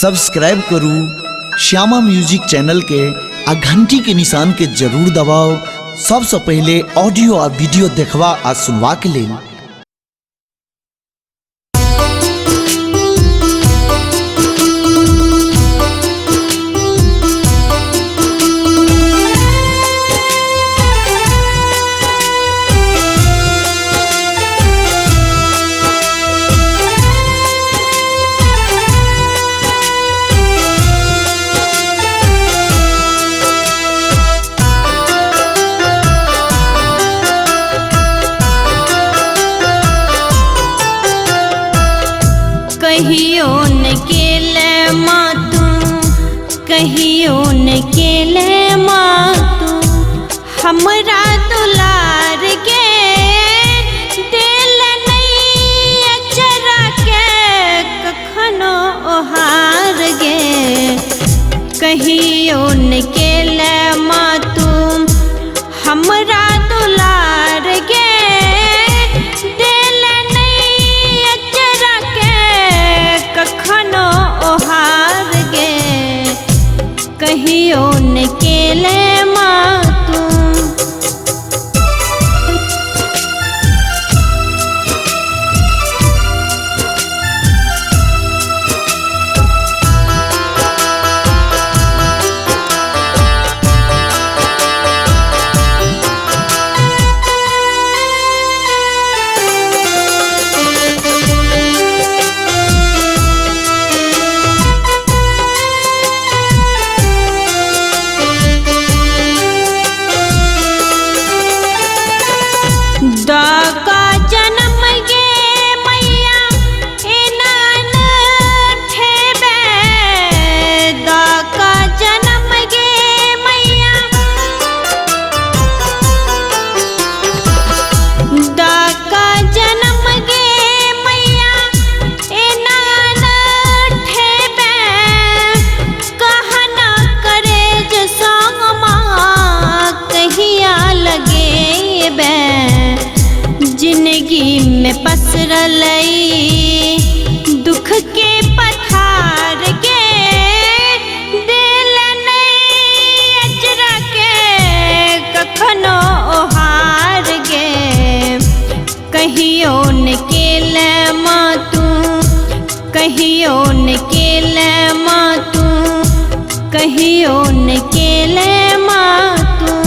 Subscribe करू Shyama music channel के आ घंटी के निशान के जरूर दबाओ सबसे पहले ऑडियो आ वीडियो देखवा आ सुनवा के लिए। कहियो न केले मातू कहियो न केले मातू हमरा दुलार के दिल नहीं अचरा के कखनो ओहार गे। कहियो न केले मातू हमरा दुलार गे कखनो ओहार गे। कहियो न केले मातू का जन्म गे मैया एनान ठेबे का जन्म गे मैया का जन्म गे मैया एनान ठेबे कहना करे जो संग माँ कहिया लगे बे। जिंदगी में पसरल दुख के पथार के दिल नहीं अचरा के कखनो ओहार गे। कहियो न केले मातू कहियो न केले मातू कहियो न केले मातू।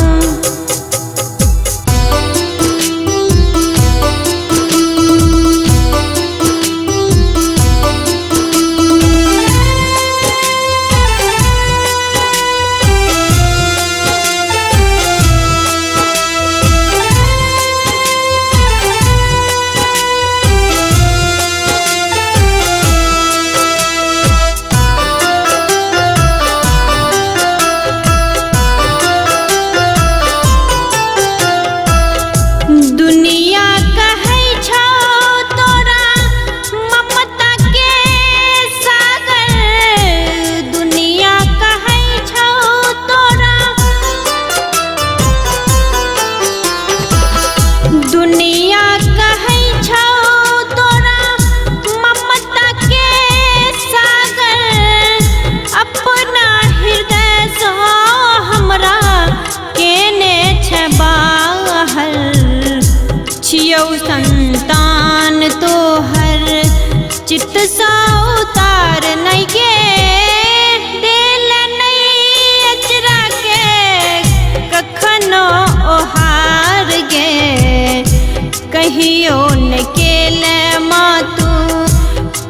दुनिया कहै छौ तोरा ममता के सागर दुनिया कहै छौ तोरा दुनिया कहै छौ तोरा ममता के सागर अपना हृदय सँ हमरा केने छै बाहर। छियौ संतान तोहर चित्त सा उतार नहीं गे दिल नहीं अचरा के कखनो ओहार गे। कहियो न केले मातू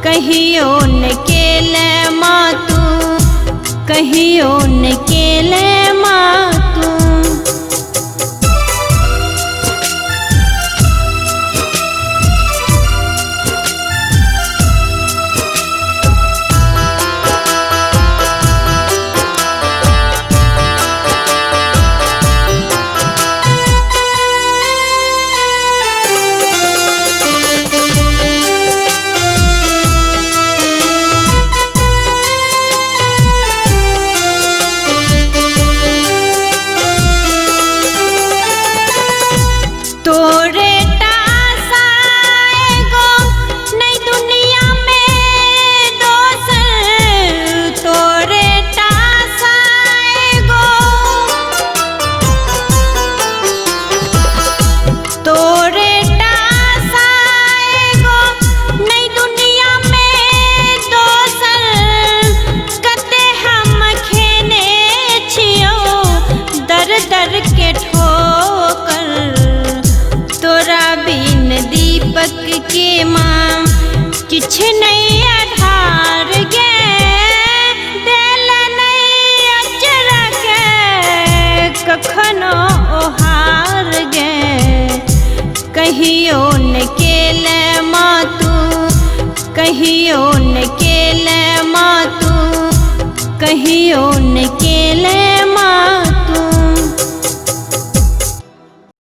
कहियो न केले मातू कहियो न केले मातू। के माँ किछ नहीं आधार गे दिल नहीं अचर के कखनो ओहार गे कहियो न केले माँ तू कहियो न केले माँ तू कहियो न केले